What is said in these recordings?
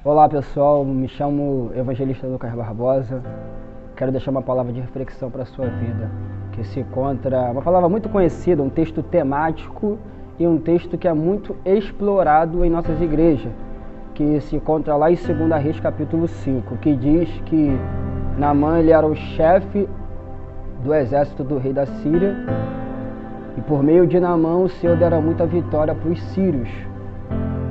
Olá pessoal, me chamo Evangelista Lucas Barbosa. Quero deixar uma palavra de reflexão para a sua vida, que se encontra uma palavra muito conhecida, um texto temático e um texto que é muito explorado em nossas igrejas, que se encontra lá em 2 Reis capítulo 5, que diz que Naamã ele era o chefe do exército do rei da Síria e por meio de Naamã o Senhor dera muita vitória para os sírios.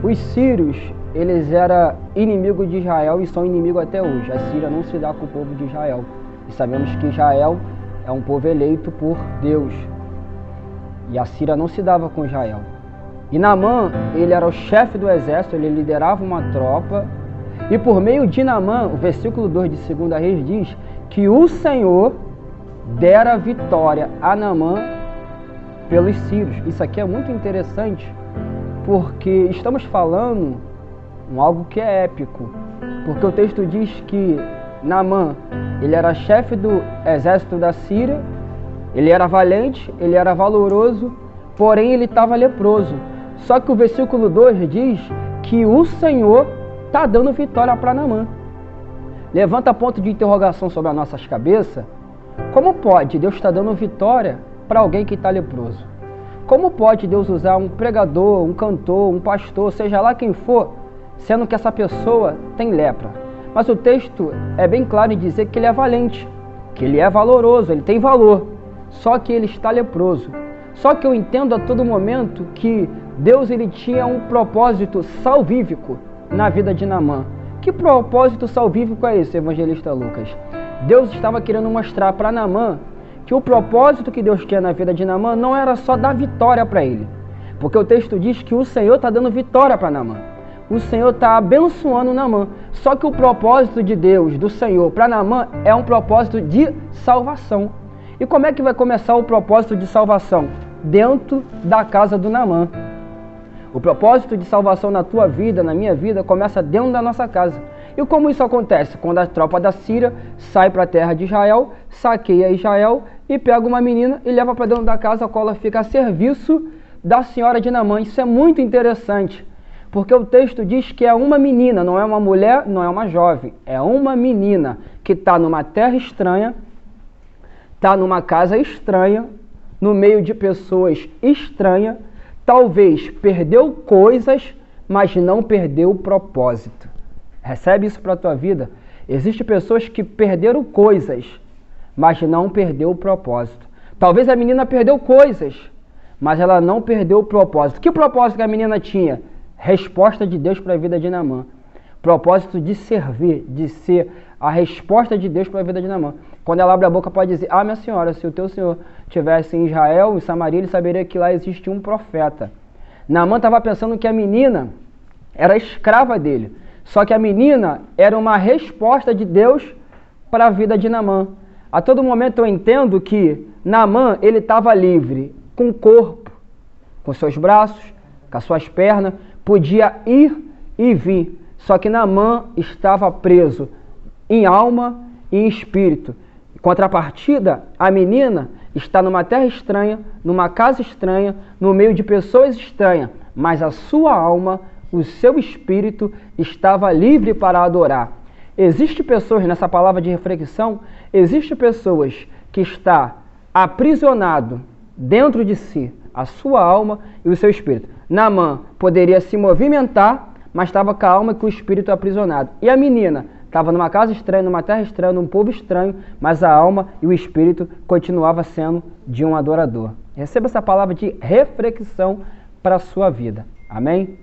Os sírios, eles eram inimigos de Israel e são inimigos até hoje. A Síria não se dá com o povo de Israel. E sabemos que Israel é um povo eleito por Deus. E a Síria não se dava com Israel. E Naamã, ele era o chefe do exército, ele liderava uma tropa. E por meio de Naamã, o versículo 2 de 2 Reis diz que o Senhor dera vitória a Naamã pelos sírios. Isso aqui é muito interessante, porque estamos falando algo que é épico, porque o texto diz que Naamã, ele era chefe do exército da Síria, ele era valente, ele era valoroso, porém ele estava leproso. Só que o versículo 2 diz que o Senhor está dando vitória para Naamã. Levanta ponto de interrogação sobre as nossas cabeças. Como pode Deus estar dando vitória para alguém que está leproso? Como pode Deus usar um pregador, um cantor, um pastor, seja lá quem for, sendo que essa pessoa tem lepra? Mas o texto é bem claro em dizer que ele é valente, que ele é valoroso, ele tem valor, só que ele está leproso. Só que eu entendo a todo momento que Deus ele tinha um propósito salvífico na vida de Naamã. Que propósito salvífico é esse, evangelista Lucas? Deus estava querendo mostrar para Naamã que o propósito que Deus tinha na vida de Naamã não era só dar vitória para ele. Porque o texto diz que o Senhor está dando vitória para Naamã. O Senhor está abençoando Naamã. Só que o propósito de Deus, do Senhor, para Naamã é um propósito de salvação. E como é que vai começar o propósito de salvação? Dentro da casa do Naamã. O propósito de salvação na tua vida, na minha vida, começa dentro da nossa casa. E como isso acontece? Quando a tropa da Síria sai para a terra de Israel, saqueia Israel e pega uma menina e leva para dentro da casa, a qual ela fica a serviço da senhora de Naamã. Isso é muito interessante, porque o texto diz que é uma menina, não é uma mulher, não é uma jovem. É uma menina que está numa terra estranha, está numa casa estranha, no meio de pessoas estranhas, talvez perdeu coisas, mas não perdeu o propósito. Recebe isso para a tua vida. Existem pessoas que perderam coisas, mas não perdeu o propósito. Talvez a menina perdeu coisas, mas ela não perdeu o propósito. Que propósito que a menina tinha? Resposta de Deus para a vida de Naamã. Propósito de servir, de ser a resposta de Deus para a vida de Naamã. Quando ela abre a boca pode dizer: minha senhora, se o teu senhor estivesse em Israel, em Samaria, ele saberia que lá existe um profeta. Naamã estava pensando que a menina era escrava dele. Só que a menina era uma resposta de Deus para a vida de Naamã. A todo momento eu entendo que Naamã, ele estava livre com o corpo, com seus braços, com as suas pernas, podia ir e vir. Só que Naamã estava preso em alma e em espírito. Em contrapartida, a menina está numa terra estranha, numa casa estranha, no meio de pessoas estranhas, mas a sua alma, o seu espírito estava livre para adorar. Existem pessoas, nessa palavra de reflexão, existem pessoas que estão aprisionado dentro de si, a sua alma e o seu espírito. Naamã poderia se movimentar, mas estava com a alma e com o espírito aprisionado. E a menina estava numa casa estranha, numa terra estranha, num povo estranho, mas a alma e o espírito continuava sendo de um adorador. Receba essa palavra de reflexão para a sua vida. Amém?